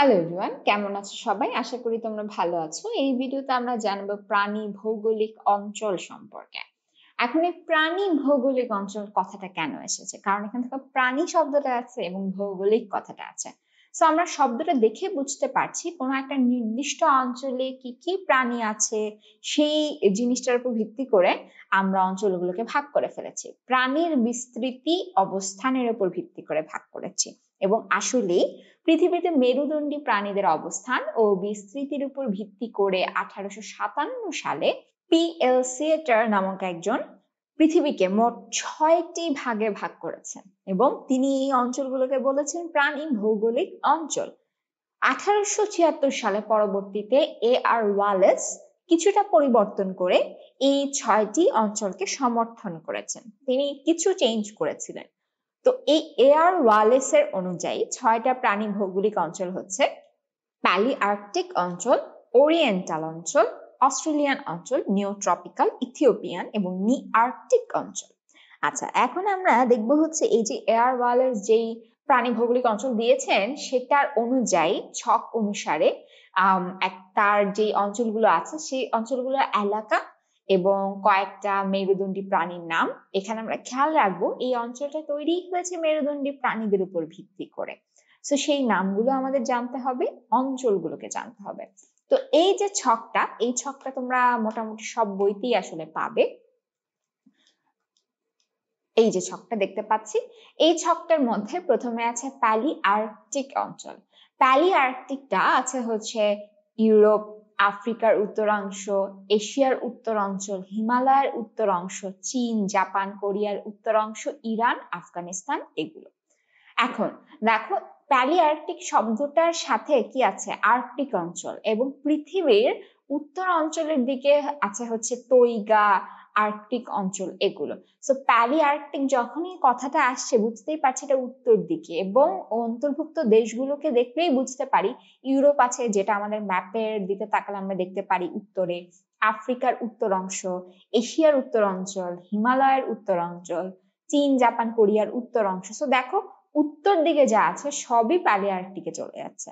Hello everyone, কেমন আছো সবাই? আশা করি তোমরা ভালো আছো। এই ভিডিওতে আমরা জানবো প্রাণী ভৌগোলিক অঞ্চল সম্পর্কে। এখন এই প্রাণী ভৌগোলিক অঞ্চল কথাটা কেন এসেছে? কারণ এখান থেকে প্রাণী শব্দটা আছে এবং ভৌগোলিক কথাটা আছে। সো আমরা শব্দটা দেখে বুঝতে পারছি কোনো একটা নির্দিষ্ট অঞ্চলে কি কি প্রাণী আছে সেই জিনিসটার উপর ভিত্তি করে আমরা অঞ্চলগুলোকে ভাগ করে ফেলেছি। প্রাণীর বিস্তৃতি অবস্থানের উপর ভিত্তি করে ভাগ করেছি এবং আসলেই পৃথিবীতে মেরুদণ্ডী প্রাণীদের অবস্থান ও বিস্তৃতির উপর ভিত্তি করে 1857 সালে পি.এল. সিয়েটার নামক একজন পৃথিবীকে মোট 6টি ভাগে ভাগ করেছেন এবং তিনি এই অঞ্চলগুলোকে বলেছেন প্রাণী ভৌগোলিক অঞ্চল। 1876 সালে পরবর্তীতে এ.আর. ওয়ালেস কিছুটা পরিবর্তন করে এই 6টি অঞ্চলকে সমর্থন করেছেন। তিনি কিছু চেঞ্জ করেছিলেন। তো এই এ.আর. ওয়ালেসের অনুযায়ী 6টা প্রাণী ভৌগোলিক অঞ্চল হচ্ছে প্যালিআর্কটিক অঞ্চল, ওরিয়েন্টাল অঞ্চল, অস্ট্রেলিয়ান অঞ্চল, নিওট্রপিক্যাল, ইথিওপিয়ান এবং নিআর্কটিক অঞ্চল। আচ্ছা, এখন আমরা দেখব হচ্ছে এই যে এ.আর. ওয়ালেস যেই প্রাণী ভৌগোলিক অঞ্চল দিয়েছেন সেটার অনুযায়ী ছক অনুসারে তার যে অঞ্চলগুলো আছে সেই অঞ্চলগুলোর এলাকা এবং কয়েকটা মেরুদণ্ডী প্রাণীর নাম এখানে আমরা খেয়াল রাখবো। এই অঞ্চলটা তৈরি হয়েছে মেরুদণ্ডী প্রাণীদের উপর ভিত্তি করে। তো সেই নামগুলো আমাদের জানতে হবে, অঞ্চলগুলোকে জানতে হবে। তো এই যে ছকটা, এই ছকটা তোমরা মোটামুটি সব বইতেই আসলে পাবে। এই যে ছকটা দেখতে পাচ্ছি, এই ছকটার মধ্যে প্রথমে আছে প্যালিআর্কটিক অঞ্চল। প্যালিআর্কটিকটা আছে হচ্ছে ইউরোপ, আফ্রিকার উত্তরাংশ, এশিয়ার উত্তর অঞ্চল, হিমালয়ের উত্তর অংশ, চীন, জাপান, কোরিয়ার উত্তর অংশ, ইরান, আফগানিস্তান এগুলো। এখন দেখো, প্যালিআর্কটিক শব্দটার সাথে কি আছে? আর্কটিক অঞ্চল, এবং পৃথিবীর উত্তর অঞ্চলের দিকে আছে হচ্ছে তৈগা, আর্কটিক অঞ্চল এগুলো। সো প্যালিআর্কটিক যখনই কথাটা আসছে বুঝতেই পারছি এটা উত্তর দিকে, এবং অন্তর্ভুক্ত দেশগুলোকে দেখলেই বুঝতে পারি ইউরোপ আছে, যেটা আমাদের ম্যাপের দিকে তাকালে আমরা দেখতে পারি উত্তরে, আফ্রিকার উত্তর অংশ, এশিয়ার উত্তর অঞ্চল, হিমালয়ের উত্তর অঞ্চল, চীন, জাপান, কোরিয়ার উত্তর অংশ। সো দেখো, উত্তর দিকে যা আছে সবই প্যালিআর্কটিকে চলে যাচ্ছে।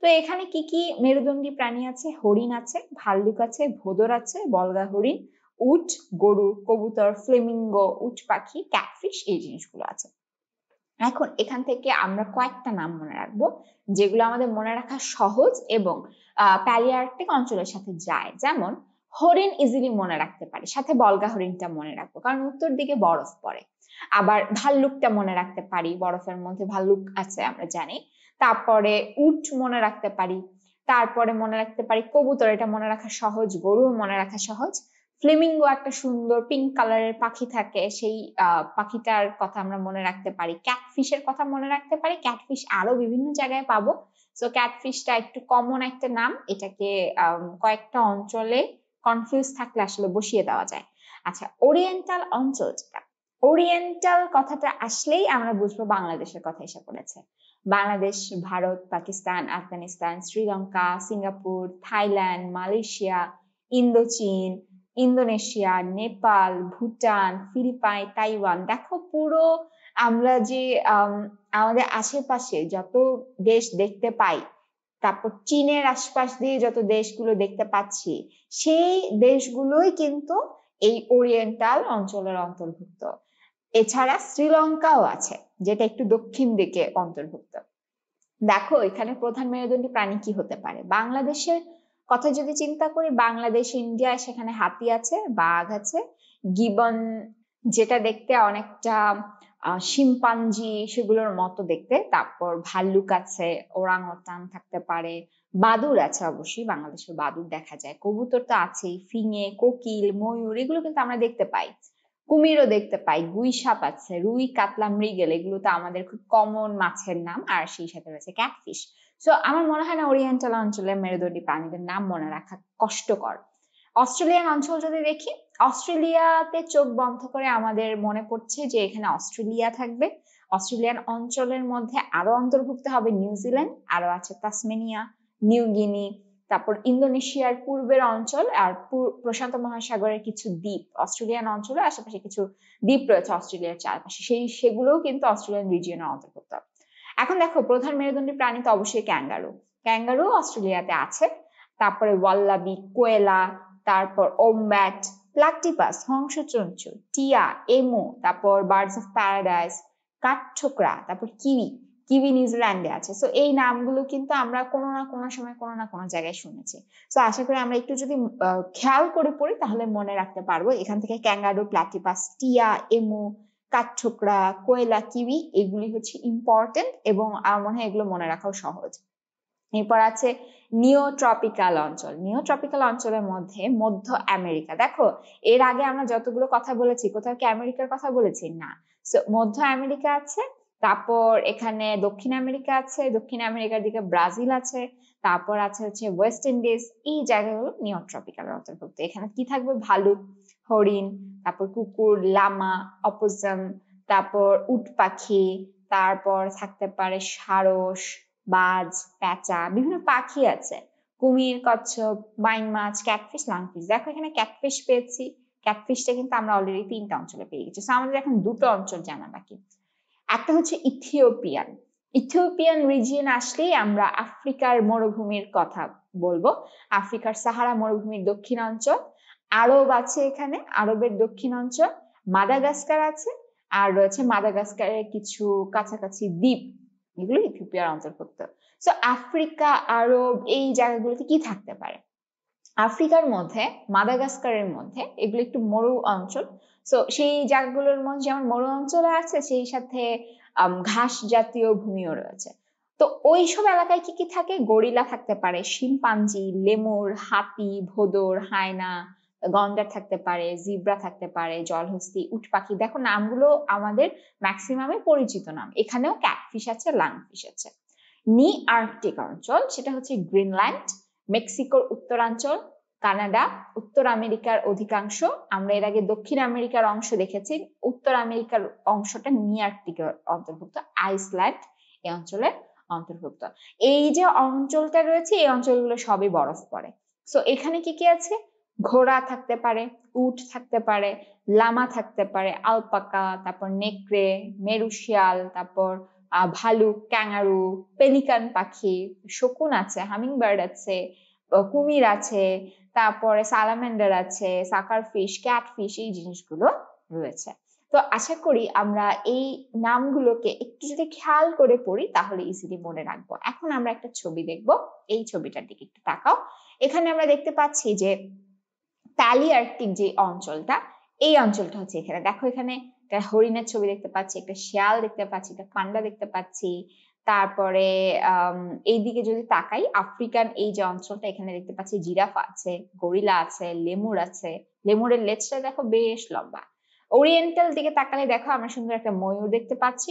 তো এখানে কি কি মেরুদণ্ডী প্রাণী আছে? হরিণ আছে, ভাল্লুক আছে, ভোঁদর আছে, বলগা হরিণ, উট, গরু, কবুতর, ফ্লেমিঙ্গো, উট পাখি, ক্যাটফিশ, এই জিনিসগুলো আছে। এখন এখান থেকে আমরা কয়েকটা নাম মনে রাখবো যেগুলো আমাদের মনে রাখা সহজ এবং প্যালিআর্কটিক অঞ্চলের সাথে যায়। যেমন হরিণ ইজিলি মনে রাখতে পারি, সাথে বলগা হরিণটা মনে রাখবো কারণ উত্তর দিকে বরফ পড়ে। আবার ভাল্লুকটা মনে রাখতে পারি, বরফের মধ্যে ভাল্লুক আছে আমরা জানি। তারপরে উট মনে রাখতে পারি, তারপরে মনে রাখতে পারি কবুতর, এটা মনে রাখা সহজ। গরু মনে রাখা সহজ। ফ্লেমিঙ্গো একটা সুন্দর পিঙ্ক কালারের পাখি থাকে, সেই পাখিটার কথা আমরা মনে রাখতে পারি। ক্যাটফিশের কথা মনে রাখতে পারি, ক্যাটফিশ আরো বিভিন্ন জায়গায় পাবো। সো ক্যাটফিশটা একটু কমন একটা নাম, এটাকে কয়েকটা অঞ্চলে কনফিউজ থাকলে আসলে বসিয়ে দেওয়া যায়। আচ্ছা, ওরিয়েন্টাল অঞ্চল, যেটা ওরিয়েন্টাল কথাটা আসলেই আমরা বুঝবো বাংলাদেশের কথা এসে পড়েছে। Bangladesh, Bharat, Pakistan, Afghanistan, Sri Lanka, Singapore, Thailand, Malaysia, ইন্দোচীন, Indonesia, Nepal, Bhutan, Philippines, Taiwan. দেখো, পুরো আমরা যে আমাদের আশেপাশে যত দেশ দেখতে পাই, তারপর চীনের আশপাশ দিয়ে যত দেশগুলো দেখতে পাচ্ছি, সেই দেশগুলোই কিন্তু এই ওরিয়েন্টাল অঞ্চলের অন্তর্ভুক্ত। এছাড়া শ্রীলঙ্কাও আছে, যেটা একটু দক্ষিণ দিকে অন্তর্ভুক্ত। দেখো, এখানে প্রধান মেরুদণ্ডী প্রাণী কি হতে পারে? বাংলাদেশের কথা যদি চিন্তা করি, বাংলাদেশ, ইন্ডিয়া, সেখানে হাতি আছে, বাঘ আছে, গিবন যেটা দেখতে অনেকটা শিম্পাঞ্জি সেগুলোর মতো দেখতে, তারপর ভাল্লুক আছে, ওরাংওটাং থাকতে পারে, বাদুড় আছে, অবশ্যই বাংলাদেশের বাদুড় দেখা যায়, কবুতর তো আছেই, ফিঙে, কোকিল, ময়ূর এগুলো কিন্তু আমরা দেখতে পাই, কুমিরও দেখতে পাই, গুই সাপ আছে, রুই, কাতলা, মৃগেল এগুলো তো আমাদের খুব কমন মাছের নাম, আর সেই সাথে রয়েছে ক্যাটফিশ। সো আমার মনে হয় না ওরিয়েন্টাল অঞ্চলের মেরুদণ্ডী প্রাণীদের নাম মনে রাখা কষ্টকর। অস্ট্রেলিয়ান অঞ্চল যদি দেখি, অস্ট্রেলিয়াতে চোখ বন্ধ করে আমাদের মনে পড়ছে যে এখানে অস্ট্রেলিয়া থাকবে। অস্ট্রেলিয়ান অঞ্চলের মধ্যে আরো অন্তর্ভুক্ত হবে নিউজিল্যান্ড, আরো আছে তাসমেনিয়া, নিউ গিনি, তারপর ইন্দোনেশিয়ার পূর্বের অঞ্চল, আর প্রশান্ত মহাসাগরের কিছু দ্বীপ। অস্ট্রেলিয়ান অঞ্চলের আশেপাশে কিছু দ্বীপ রয়েছে অস্ট্রেলিয়ার চারপাশে, সেগুলোও কিন্তু অস্ট্রেলিয়ান রিজিয়নের অন্তর্ভুক্ত। এখন দেখো, প্রধান মেরুদণ্ডী প্রাণী তো অবশ্যই ক্যাঙ্গারু। ক্যাঙ্গারু অস্ট্রেলিয়াতে আছে। তারপরে ওয়াল্লাবি, কোয়েলা, তারপর ওমব্যাট, প্লাটিপাস, হংসচঞ্চু, টিয়া, এমু, তারপর বার্ডস অফ প্যারাডাইস, কাঠঠোকরা, তারপর কিউই। কিউই নিউজিল্যান্ডে আছে। সো এই নামগুলো কিন্তু আমরা কোনো না কোনো সময় কোনো না কোনো জায়গায় শুনেছি। সো আশা করি আমরা একটু যদি খেয়াল করে পড়ি তাহলে মনে রাখতে পারবো। এখান থেকে ক্যাঙ্গারু, প্লাটিপাস, টিয়া, এমু, কাঠঠোকরা, কোয়েলা, কিউই এগুলি হচ্ছে ইম্পর্টেন্ট এবং আমার মনে হয় এগুলো মনে রাখাও সহজ। এরপর আছে নিওট্রপিক্যাল অঞ্চল। নিওট্রপিক্যাল অঞ্চলের মধ্যে মধ্য আমেরিকা। দেখো এর আগে আমরা যতগুলো কথা বলেছি কোথাও কি আমেরিকার কথা বলেছি না। সো মধ্য আমেরিকা আছে, তারপর এখানে দক্ষিণ আমেরিকা আছে, দক্ষিণ আমেরিকার দিকে ব্রাজিল আছে, তারপর আছে হচ্ছে ওয়েস্ট ইন্ডিজ। এই জায়গাগুলো নিওট্রপিক্যালের অন্তর্ভুক্ত। এখানে কি থাকবে? ভালুক, হরিণ, তারপর কুকুর, লামা, অপোসাম, তারপর উট পাখি, তারপর থাকতে পারে সারস, বাজ, পেঁচা, বিভিন্ন পাখি আছে, কুমির, কচ্ছপ, বাইন মাছ, ক্যাটফিশ, লাংফিশ। দেখো এখানে ক্যাটফিশ পেয়েছি। ক্যাটফিশটা কিন্তু আমরা অলরেডি 3টা অঞ্চলে পেয়ে গেছি। আমাদের এখন 2টো অঞ্চল জানা বাকি। একটা হচ্ছে ইথিওপিয়ান। ইথিওপিয়ান রিজিয়ন আসলেই আমরা আফ্রিকার মরুভূমির কথা বলবো। আফ্রিকার সাহারা মরুভূমির দক্ষিণ অঞ্চল, আরব আছে, এখানে আরবের দক্ষিণ অঞ্চল, মাদাগাস্কার আছে, আর রয়েছে মাদাগাস্কারের কিছু কাছাকাছি দ্বীপ, এগুলো ইথিওপিয়ার অন্তর্ভুক্ত। সো আফ্রিকা, আরব এই জায়গাগুলোতে কি থাকতে পারে? আফ্রিকার মধ্যে, মাদাগাস্কারের মধ্যে এগুলো একটু মরু অঞ্চল। সো সেই জায়গাগুলোর মধ্যে যেমন মরু অঞ্চল আছে, সেই সাথে ঘাস জাতীয় ভূমিও রয়েছে। তো ওইসব এলাকায় কি কি থাকে? গরিলা থাকতে পারে, শিম্পাঞ্জি, লেমুর, হাতি, ভোদর, হায়না, গন্ডার থাকতে পারে, জিব্রা থাকতে পারে, জলহস্তি, উট পাখি। দেখো নামগুলো আমাদের ম্যাক্সিমামে পরিচিত নাম। এখানেও ক্যাটফিশ আছে, লাংফিশ আছে। নি আর্কটিক অঞ্চল, সেটা হচ্ছে গ্রিনল্যান্ড, মেক্সিকোর উত্তরাঞ্চল, কানাডা, উত্তর আমেরিকার অধিকাংশ। আমরা এর আগে দক্ষিণ আমেরিকার অংশ দেখেছি, উত্তর আমেরিকার অংশটা নি আর্কটিকের অন্তর্ভুক্ত। আইসল্যান্ড এই অঞ্চলের অন্তর্ভুক্ত। এই যে অঞ্চলটা রয়েছে এই অঞ্চলগুলো সবই বরফ পড়ে। সো এখানে কি কি আছে? ঘোড়া থাকতে পারে, উট থাকতে পারে, লামা থাকতে পারে, আলপাকা, তারপর নেকড়ে, মেরু শিয়াল, তারপর ভালুক, ক্যাঙ্গারু, পেলিকান পাখি, শকুন আছে, হামিং বার্ড আছে, কুমির আছে, তারপরে সালামেন্ডার আছে, সাকার ফিশ, ক্যাটফিশ, এই জিনিসগুলো রয়েছে। তো আশা করি আমরা এই নামগুলোকে একটু যদি খেয়াল করে পড়ি তাহলে ইজিলি মনে রাখবো। এখন আমরা একটা ছবি দেখব, এই ছবিটার দিকে একটু তাকাও। এখানে আমরা দেখতে পাচ্ছি যে প্যালিআর্কটিক যে অঞ্চলটা, এই অঞ্চলটা হচ্ছে এখানে। দেখো এখানে একটা হরিণের ছবি দেখতে পাচ্ছি, একটা শিয়াল দেখতে পাচ্ছি, একটা পান্ডা দেখতে পাচ্ছি। তারপরে এইদিকে যদি তাকাই, আফ্রিকান এই যে অঞ্চলটা, এখানে দেখতে পাচ্ছি জিরাফ আছে, গরিলা আছে, লেমুর আছে। লেমুরের লেজটা দেখো বেশ লম্বা। ওরিয়েন্টাল দিকে তাকালে দেখো আমরা সুন্দর একটা ময়ূর দেখতে পাচ্ছি।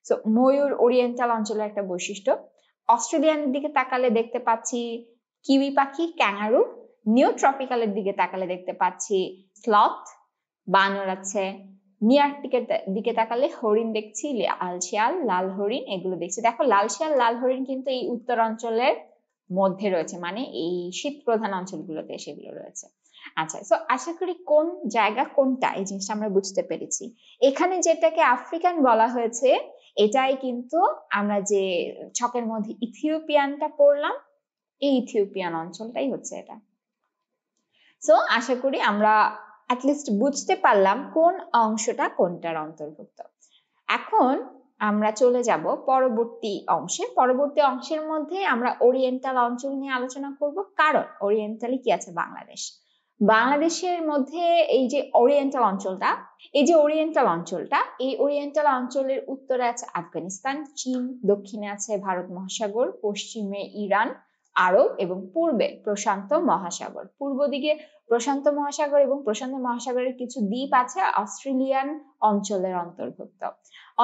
তো ময়ূর ওরিয়েন্টাল অঞ্চলের একটা বৈশিষ্ট্য। অস্ট্রেলিয়ান দিকে তাকালে দেখতে পাচ্ছি কিউই পাখি, ক্যাঙ্গারু। নিওট্রপিক্যালের দিকে তাকালে দেখতে পাচ্ছি স্লথ, বানর আছে। নিয়ার্কটিকের দিকে তাকালে হরিণ দেখছি, লাল শিয়াল, লাল হরিণ, এগুলো দেখছি। দেখো লাল শিয়াল, লাল হরিণ কিন্তু এই উত্তর অঞ্চলের মধ্যে রয়েছে, মানে এই শীত প্রধান অঞ্চলগুলোতে সেগুলো রয়েছে। আচ্ছা, তো আশা করি কোন জায়গা কোনটা এই জিনিসটা আমরা বুঝতে পেরেছি। এখানে যেটাকে আফ্রিকান বলা হয়েছে এটাই কিন্তু আমরা যে ছকের মধ্যে ইথিওপিয়ানটা পড়লাম, এই ইথিওপিয়ান অঞ্চলটাই হচ্ছে এটা। সো আশা করি আমরা অ্যাটলিস্ট বুঝতে পারলাম কোন অংশটা কোনটার অন্তর্ভুক্ত। এখন আমরা চলে যাব পরবর্তী অংশে। পরবর্তী অংশের মধ্যে আমরা ওরিয়েন্টাল অঞ্চল নিয়ে আলোচনা করব, কারণ ওরিয়েন্টালি কি আছে? বাংলাদেশ। বাংলাদেশের মধ্যে এই যে ওরিয়েন্টাল অঞ্চলটা, এই যে ওরিয়েন্টাল অঞ্চলটা, এই ওরিয়েন্টাল অঞ্চলের উত্তরে আছে আফগানিস্তান, চীন, দক্ষিণে আছে ভারত মহাসাগর, পশ্চিমে ইরান, আরব এবং পূর্বে প্রশান্ত মহাসাগর। পূর্ব দিকে প্রশান্ত মহাসাগর এবং প্রশান্ত মহাসাগরের কিছু দ্বীপ আছে অস্ট্রেলিয়ান অঞ্চলের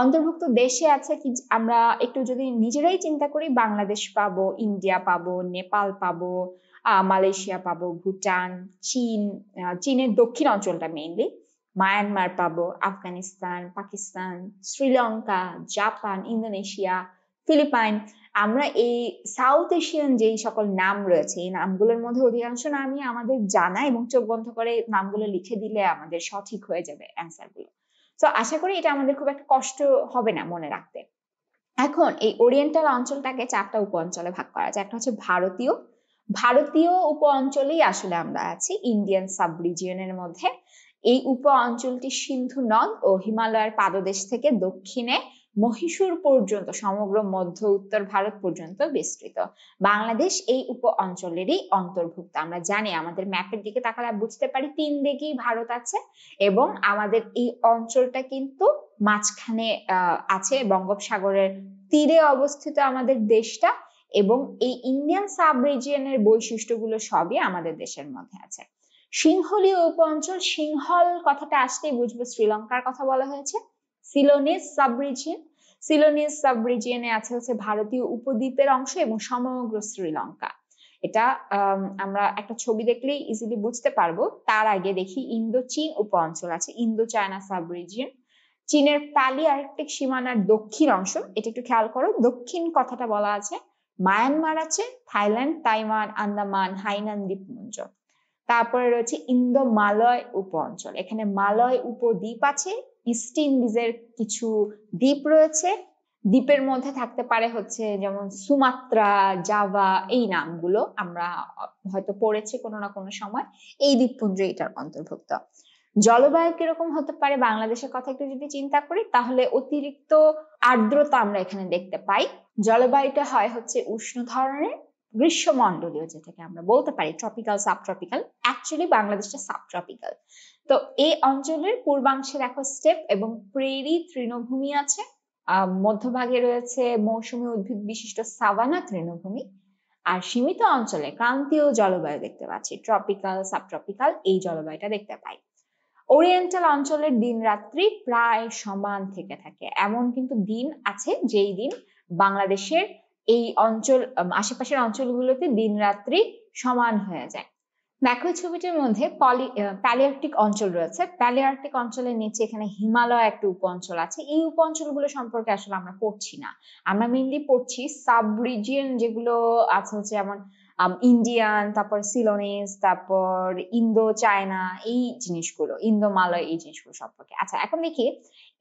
অন্তর্ভুক্ত দেশে আছে কি আমরা একটু যদি নিজেরাই চিন্তা করি, বাংলাদেশ পাবো, ইন্ডিয়া পাবো, নেপাল পাবো, মালয়েশিয়া পাবো, ভুটান, চীন, চীনের দক্ষিণ অঞ্চলটা মেইনলি, মায়ানমার পাবো, Afghanistan, Pakistan, Sri Lanka, Japan, Indonesia, Philippine. আমরা এই সাউথ এশিয়ান যেই সকল নাম রয়েছে এই নামগুলোর মধ্যে অধিকাংশ নামই আমাদের জানা এবং চোখ বন্ধ করে নামগুলো লিখে দিলে আমাদের সঠিক হয়ে যাবে অ্যান্সার গুলো। তো আশা করি এটা আমাদের খুব একটা কষ্ট হবে না মনে রাখতে। এখন এই ওরিয়েন্টাল অঞ্চলটাকে 4টা উপ অঞ্চলে ভাগ করা যায়। একটা হচ্ছে ভারতীয় উপ অঞ্চলেই আসলে আমরা আছি, ইন্ডিয়ান সাব রিজিয়নের মধ্যে। এই উপ অঞ্চলটি সিন্ধু নদ ও হিমালয়ের পাদদেশ থেকে দক্ষিণে মহীশূর পর্যন্ত সমগ্র মধ্য উত্তর ভারত পর্যন্ত বিস্তৃত। বাংলাদেশ এই উপ অঞ্চলেরই অন্তর্ভুক্ত। আমরা জানি, আমাদের ম্যাপের দিকে তাকালে বুঝতে পারি 3 দিকেই ভারত আছে, এবং আমাদের এই অঞ্চলটা কিন্তু মাঝখানে আছে, বঙ্গোপসাগরের তীরে অবস্থিত আমাদের দেশটা, এবং এই ইন্ডিয়ান সাব রিজিয়নের বৈশিষ্ট্যগুলো সবই আমাদের দেশের মধ্যে আছে। সিংহলীয় উপ অঞ্চল, সিংহল কথাটা আসলেই বুঝবো শ্রীলঙ্কার কথা বলা হয়েছে। সিলোনিস সাব রিজিয়নে আছে হচ্ছে ভারতীয় উপদ্বীপের অংশ এবং সমগ্র শ্রীলঙ্কা। এটা আমরা একটা ছবি দেখলেই ইজিলি বুঝতে পারবো। তার আগে দেখি ইন্দো চীন উপ অঞ্চল আছে, ইন্দো চায়না সাব রিজিয়ন। চীনের প্যালি আর্কটিক সীমানার দক্ষিণ অংশ, এটা একটু খেয়াল করো, দক্ষিণ কথাটা বলা আছে। মায়ানমার আছে, থাইল্যান্ড, তাইওয়ান, আন্দামান, হাইনান দ্বীপপুঞ্জ। তারপরে রয়েছে ইন্দো মালয় উপ অঞ্চল, এখানে মালয় উপদ্বীপ আছে, ইস্ট ইন্ডিজের কিছু দ্বীপ রয়েছে। দ্বীপের মধ্যে থাকতে পারে হচ্ছে যেমন সুমাত্রা, জাভা, এই নামগুলো আমরা হয়তো পড়েছি কোনো না কোনো সময়। এই দ্বীপপুঞ্জ এটার অন্তর্ভুক্ত। জলবায়ু কিরকম হতে পারে বাংলাদেশের কথা একটু যদি চিন্তা করি, তাহলে অতিরিক্ত আর্দ্রতা আমরা এখানে দেখতে পাই। জলবায়ুটা হয় হচ্ছে উষ্ণ ধরনের, গ্রীষ্মমণ্ডলীয়, যেটাকে আমরা বলতে পারি ট্রপিক্যাল সাবট্রপিক্যাল। অ্যাকচুয়ালি বাংলাদেশটা সাবট্রপিক্যাল। তো এই অঞ্চলের পূর্বাংশে দেখো স্টেপ এবং প্রেরি তৃণভূমি আছে, মধ্যভাগে রয়েছে মৌসুমী উদ্ভিদ বিশিষ্ট সাভানা তৃণভূমি, আর সীমিত অঞ্চলে ক্রান্তীয় জলবায়ু দেখতে পাচ্ছি, ট্রপিক্যাল সাবট্রপিক্যাল এই জলবায়ুটা দেখতে পাই। ওরিয়েন্টাল অঞ্চলের দিন রাত্রি প্রায় সমান থেকে থাকে, এমন কিন্তু দিন আছে যেই দিন বাংলাদেশের এই অঞ্চল আশেপাশের অঞ্চলগুলোতে দিন রাত্রি সমান হয়ে যায়। দেখো ছবিটির মধ্যে প্যালিআর্কটিক অঞ্চল রয়েছে। প্যালিআর্কটিক অঞ্চলের নিচে এখানে হিমালয় একটা উপ অঞ্চল আছে। এই উপ অঞ্চলগুলো সম্পর্কে আসলে আমরা পড়ছি না, আমরা মেইনলি পড়ছি সাব রিজিয়ন যেগুলো আছে, হচ্ছে যেমন ইন্ডিয়ান, তারপর সিলোনিস, তারপর ইন্দো চায়না, এই জিনিসগুলো, ইন্দো মালয়, এই জিনিসগুলো সম্পর্কে। আচ্ছা, এখন দেখি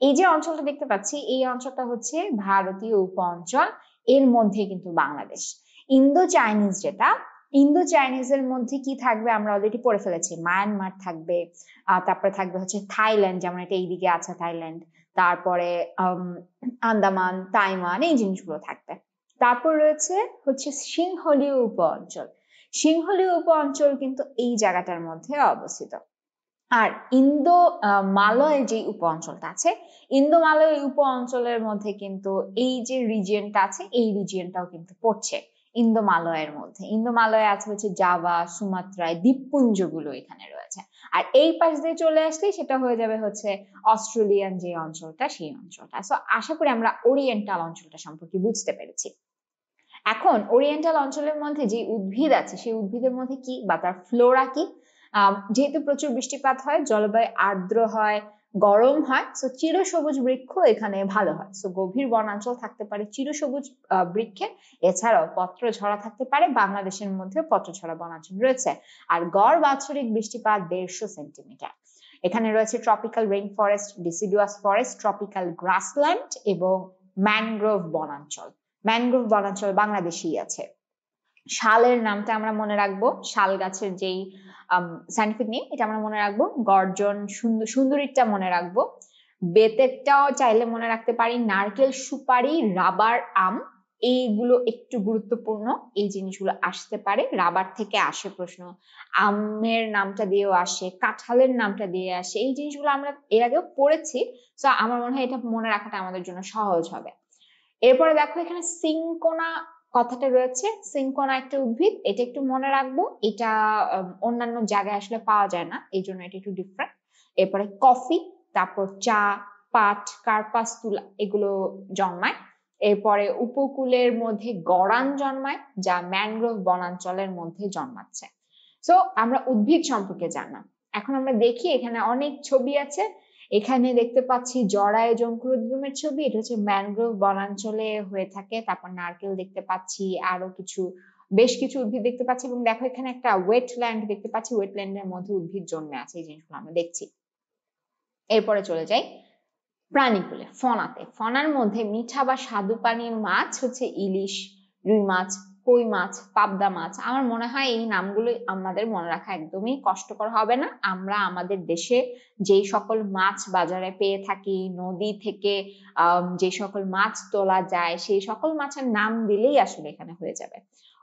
এই যে অঞ্চলটা দেখতে পাচ্ছি, এই অঞ্চলটা হচ্ছে ভারতীয় উপ অঞ্চল, এর মধ্যে কিন্তু বাংলাদেশ। ইন্দো চাইনিজ যেটা, ইন্দো চাইনিজের মধ্যে কি থাকবে আমরা অলরেডি পড়ে ফেলেছি, মায়ানমার থাকবে, তারপরে থাকবে হচ্ছে থাইল্যান্ড, যেমন এটা এইদিকে আছে থাইল্যান্ড, তারপরে আন্দামান, তাইওয়ান, এই জিনিসগুলো থাকবে। তারপর রয়েছে হচ্ছে সিংহলীয় উপ অঞ্চল। সিংহলীয় উপ অঞ্চল কিন্তু এই জায়গাটার মধ্যে অবস্থিত। আর ইন্দো মালয় যে উপ অঞ্চলটা আছে, ইন্দো মালয় উপ অঞ্চলের মধ্যে কিন্তু এই যে রিজিয়নটা আছে, এই রিজিয়নটাও কিন্তু পড়ছে ইন্দো মালয়ের মধ্যে। ইন্দো মালয়ে আছে হচ্ছে জাভা, সুমাত্রায় দ্বীপপুঞ্জগুলো এখানে রয়েছে। আর এই পাশ দিয়ে চলে আসলে সেটা হয়ে যাবে হচ্ছে অস্ট্রেলিয়ান যে অঞ্চলটা, সেই অঞ্চলটা। সো আশা করি আমরা ওরিয়েন্টাল অঞ্চলটা সম্পর্কে বুঝতে পেরেছি। এখন ওরিয়েন্টাল অঞ্চলের মধ্যে যে উদ্ভিদ আছে, সেই উদ্ভিদের মধ্যে কি বা তার ফ্লোরা কি, যেহেতু প্রচুর বৃষ্টিপাত হয়, জলবায়ু আর্দ্র হয়, গরম হয়, সো চিরসবুজ বৃক্ষ এখানে ভালো হয়। সো গভীর বনাঞ্চল থাকতে পারে চিরসবুজ বৃক্ষে, এছাড়াও পত্রঝরা থাকতে পারে, বাংলাদেশের মধ্যে পত্রঝরা বনাঞ্চল রয়েছে। আর গড় বাৎসরিক বৃষ্টিপাত 150 সেন্টিমিটার। এখানে রয়েছে tropical rain forest, deciduous forest, tropical grassland এবং ম্যানগ্রোভ বনাঞ্চল। ম্যানগ্রোভ বনাঞ্চল বাংলাদেশেই আছে। শালের নামটা আমরা মনে রাখবো, শাল গাছের যেই সাইন্টিফিক নেম, এটা আমরা মনে রাখবো। গর্জন, সুন্দরীটা মনে রাখবো। বেতেরটাও চাইলে মনে রাখতে পারি। নারকেল, সুপারি, রাবার, আম, এইগুলো একটু গুরুত্বপূর্ণ, এই জিনিসগুলো আসতে পারে। রাবার থেকে আসে প্রশ্ন, আমের নামটা দিয়েও আসে, কাঁঠালের নামটা দিয়ে আসে, এই জিনিসগুলো আমরা এর আগেও পড়েছি। তো আমার মনে হয় এটা মনে রাখাটা আমাদের জন্য সহজ হবে। এরপরে দেখো এখানে সিনকোনা কথাটা রয়েছে। সিনকোনা একটা উদ্ভিদ, এটা একটু মনে রাখবো। এটা অন্যান্য জায়গায় আসলে পাওয়া যায় না, এই জন্য এটা একটু ডিফারেন্ট। এরপরে কফি, তারপর চা, পাট, কার্পাস তুলা, এগুলো জন্মায়। এরপরে উপকূলের মধ্যে গড়ান জন্মায়, যা ম্যানগ্রোভ বনাঞ্চলের মধ্যে জন্মাচ্ছে। সো আমরা উদ্ভিদ সম্পর্কে জানলাম। এখন আমরা দেখি এখানে অনেক ছবি আছে। এখানে দেখতে পাচ্ছি জরায়ু জঙ্কুরুদ্গমের ছবি, এটা হচ্ছে ম্যানগ্রোভ বনাঞ্চলে হয়ে থাকে। তারপর নারকেল দেখতে পাচ্ছি, আরো বেশ কিছু উদ্ভিদ দেখতে পাচ্ছি, এবং দেখো এখানে একটা ওয়েটল্যান্ড দেখতে পাচ্ছি, ওয়েটল্যান্ডের মধ্যে উদ্ভিদ জন্মে আছে, এই জিনিসগুলো আমরা দেখছি। এরপরে চলে যাই, প্রাণীকুলে ফনাতে, ফনার মধ্যে মিঠা বা স্বাদু পানির মাছ হচ্ছে ইলিশ, রুই মাছ, কই মাছ, পাবদা মাছ। আমার মনে হয় এই নামগুলো আমাদের মনে রাখা একদমই কষ্টকর হবে না। আমরা আমাদের দেশে যেই সকল মাছ বাজারে পেয়ে থাকি, নদী থেকে যে সকল মাছ তোলা যায়, সেই সকল মাছের নাম দিলেই আসলে এখানে হয়ে যাবে।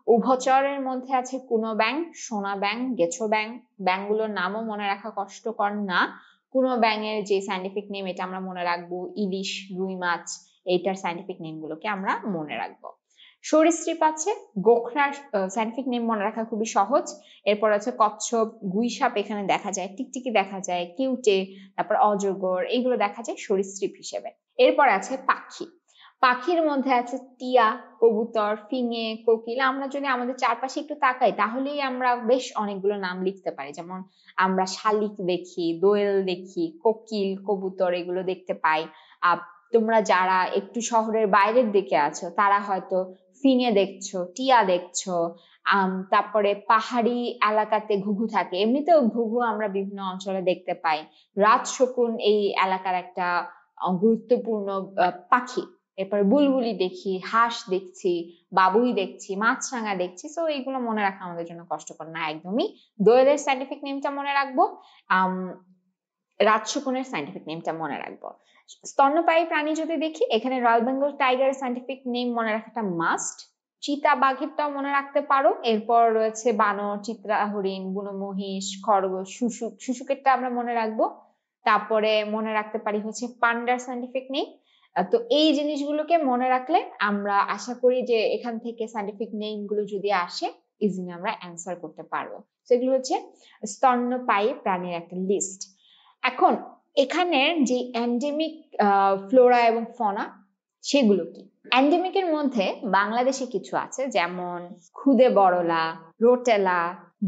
উভচরের মধ্যে আছে কুনো ব্যাং, সোনা ব্যাং, গেছো ব্যাং। ব্যাংগুলোর নামও মনে রাখা কষ্টকর না। কুনো ব্যাঙের যে সায়েন্টিফিক নেম এটা আমরা মনে রাখবো, ইলিশ, রুই মাছ, এইটার সায়েন্টিফিক নেম গুলোকে আমরা মনে রাখবো। সরীসৃপ আছে, গোখরার সায়েন্টিফিক নেম মনে রাখা খুবই সহজ। এরপর আছে কচ্ছপ, গুইসাপ এখানে দেখা যায়, টিকটিকি দেখা যায়, কিউটে, তারপর অজগর, এইগুলো দেখা যায় সরীসৃপ হিসেবে। এরপর আছে পাখি। পাখির মধ্যে আছে টিয়া, কবুতর, ফিঙে, কোকিল। আমরা যদি আমাদের চারপাশে একটু তাকাই তাহলেই আমরা বেশ অনেকগুলো নাম লিখতে পারি। যেমন আমরা শালিক দেখি, দোয়েল দেখি, কোকিল, কবুতর এগুলো দেখতে পাই। তোমরা যারা একটু শহরের বাইরের দিকে আছো তারা হয়তো ফিঙে দেখছো, টিয়া দেখছো। তারপরে পাহাড়ি এলাকাতে ঘুঘু থাকে, এমনিতেও ঘুঘু আমরা বিভিন্ন অঞ্চলে দেখতে পাই। রাত শকুন এই এলাকার একটা গুরুত্বপূর্ণ পাখি। এরপরে বুলবুলি দেখি, হাঁস দেখছি, বাবুই দেখছি, মাছরাঙা দেখছি। তো এইগুলো মনে রাখা আমাদের জন্য কষ্টকর না একদমই। দোয়েলের সায়েন্টিফিক নেমটা মনে রাখবো, রাত শকুনের সায়েন্টিফিক নেমটা মনে রাখবো। স্তন্যপায়ী প্রাণী যদি দেখি, এখানে রয়্যাল বেঙ্গল টাইগারের সায়েন্টিফিক নেম মনে রাখাটা মাস্ট। চিতা বাঘেরটাও মনে রাখতে পারো। এরপর রয়েছে বানর, চিত্রা হরিণ, বুনো মহিষ, খরগোশ, শুশুক, শুশুকেরটা আমরা মনে রাখবো। তারপরে মনে রাখতে পারি হচ্ছে পান্ডার সায়েন্টিফিক নেম। তো এই জিনিসগুলোকে মনে রাখলে আমরা আশা করি যে এখান থেকে সায়েন্টিফিক নেম গুলো যদি আসে ইজিলি আমরা অ্যান্সার করতে পারবো। সেগুলো হচ্ছে স্তন্যপায়ী প্রাণীর একটা লিস্ট। এখন এখানের যে এন্ডেমিক ফ্লোরা এবং ফনা সেগুলো কি? এন্ডেমিকের মধ্যে বাংলাদেশে কিছু আছে, যেমন খুদে বড়লা, রোটেলা।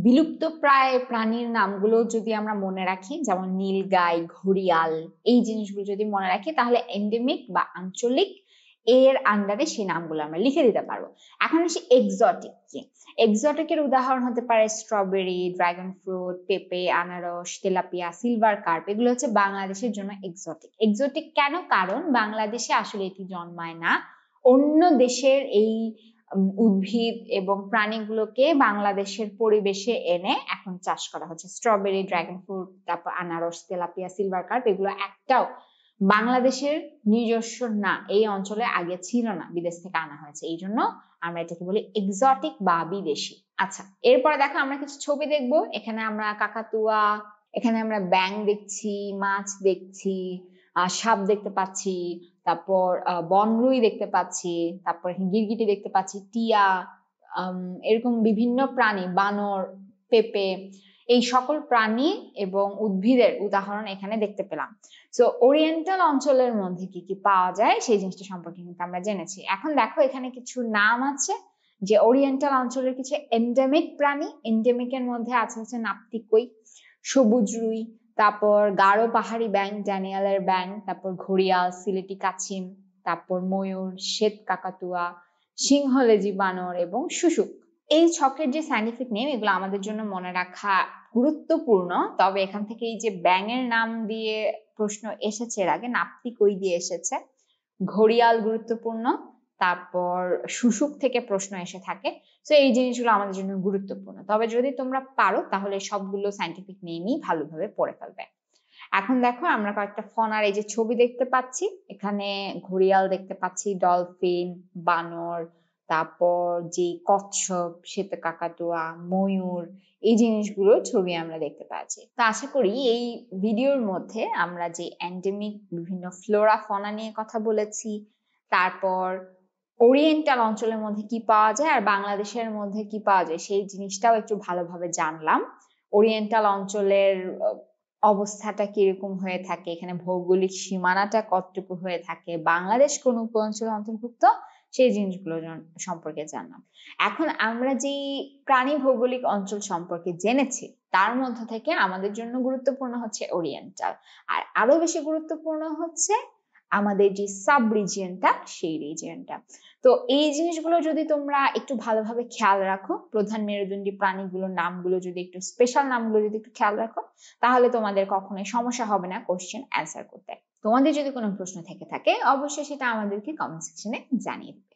বিলুপ্ত প্রায় প্রাণীর নামগুলো যদি আমরা মনে রাখি, যেমন নীলগাই, ঘড়িয়াল, এই জিনিসগুলো যদি মনে রাখি তাহলে এন্ডেমিক বা আঞ্চলিক এর আন্ডারে সেই নামগুলো আমরা লিখে দিতে পারবো। এখন আসি এক্সোটিক কি। এক্সোটিকের উদাহরণ হতে পারে স্ট্রবেরি, ড্রাগন ফ্রুট, পেঁপে, আনারস, তেলাপিয়া, সিলভার কার্প। এগুলো হচ্ছে বাংলাদেশের জন্য এক্সোটিক। এক্সোটিক কেন? কারণ বাংলাদেশে আসলে এটি জন্মায় না। অন্য দেশের এই উদ্ভিদ এবং প্রাণীগুলোকে বাংলাদেশের পরিবেশে এনে এখন চাষ করা হচ্ছে। স্ট্রবেরি, ড্রাগন ফ্রুট, তারপর আনারস, তেলাপিয়া, সিলভার কার্প এগুলো একটাও বাংলাদেশের নিজস্ব না, এই অঞ্চলে আগে ছিল না, বিদেশ থেকে আনা হয়েছে। এই জন্য আমরা এটাকে বলি এক্সোটিক বা বিদেশি। আচ্ছা, এরপরে দেখো আমরা কিছু ছবি দেখবো। এখানে আমরা কাকাতুয়া, এখানে আমরা ব্যাঙ দেখছি, মাছ দেখছি, সাপ দেখতে পাচ্ছি, তারপর বনরুই দেখতে পাচ্ছি, তারপর গিরগিটি দেখতে পাচ্ছি, টিয়া, এরকম বিভিন্ন প্রাণী, বানর, পেঁপে, এই সকল প্রাণী এবং উদ্ভিদের উদাহরণ এখানে দেখতে পেলাম। সো ওরিয়েন্টাল অঞ্চলের মধ্যে কি কি পাওয়া যায় সেই জিনিসটা সম্পর্কে কিন্তু আমরা জেনেছি। এখন দেখো এখানে কিছু নাম আছে যে ওরিয়েন্টাল অঞ্চলের কিছু এন্ডেমিক প্রাণী। এন্ডেমিকের মধ্যে আছে হচ্ছে নাপ্তি কই, সবুজ রুই, তারপর গাঢ় পাহাড়ি ব্যাঙ, ড্যানিয়েলের ব্যাঙ, তারপর ঘড়িয়াল, সিলেটি কাছিম, তারপর ময়ূর, শ্বেত কাকাতুয়া, সিংহলেজি বানর এবং শুশুক। এই ছকের যে সায়েন্টিফিক নেম এগুলো আমাদের জন্য মনে রাখা গুরুত্বপূর্ণ। তবে এখান থেকে এই যে ব্যাঙের নাম দিয়ে প্রশ্ন এসেছে, এর আগে নাপ্তি কই দিয়ে এসেছে, ঘড়িয়াল গুরুত্বপূর্ণ, তারপর শুশুক থেকে প্রশ্ন এসে থাকে। তো এই জিনিসগুলো আমাদের জন্য গুরুত্বপূর্ণ। তবে যদি তোমরা পারো তাহলে সবগুলো সায়েন্টিফিক নেমই ভালোভাবে পড়ে ফেলবে। এখন দেখো আমরা কয়েকটা ফনার এই যে ছবি দেখতে পাচ্ছি, এখানে ঘড়িয়াল দেখতে পাচ্ছি, ডলফিন, বানর, তারপর যে কচ্ছপ, শ্বেত কাকাতুয়া, ময়ূর, এই জিনিসগুলোর ছবি আমরা দেখতে পাচ্ছি। তো আশা করি এই ভিডিওর মধ্যে আমরা যে এন্ডেমিক বিভিন্ন ফ্লোরা ফনা নিয়ে কথা বলেছি, তারপর ওরিয়েন্টাল অঞ্চলের মধ্যে কি পাওয়া যায় আর বাংলাদেশের মধ্যে কি পাওয়া যায় সেই জিনিসটাও একটু ভালোভাবে জানলাম। ওরিয়েন্টাল অঞ্চলের অবস্থাটা কিরকম হয়ে থাকে, এখানে ভৌগোলিক সীমানাটা কতটুকু হয়ে থাকে, বাংলাদেশ কোন উপঅঞ্চলে অন্তর্ভুক্ত, সেই জিনিসগুলো সম্পর্কে জানলাম। এখন আমরা যে প্রাণী ভৌগোলিক অঞ্চল সম্পর্কে জেনেছি তার মধ্য থেকে আমাদের জন্য গুরুত্বপূর্ণ হচ্ছে ওরিয়েন্টাল, আর আরো বেশি গুরুত্বপূর্ণ হচ্ছে আমাদের যে সাব রিজিয়নটা সেই রিজিয়নটা। তো এই জিনিসগুলো যদি তোমরা একটু ভালোভাবে খেয়াল রাখো, প্রধান মেরুদণ্ডী প্রাণীগুলোর নামগুলো যদি একটু স্পেশাল নামগুলো যদি একটু খেয়াল রাখো, তাহলে তোমাদের কখনোই সমস্যা হবে না কোশ্চেন অ্যান্সার করতে। তোমাদের যদি কোনো প্রশ্ন থেকে থাকে অবশ্যই সেটা আমাদেরকে কমেন্ট সেকশনে জানিয়ে দিবে।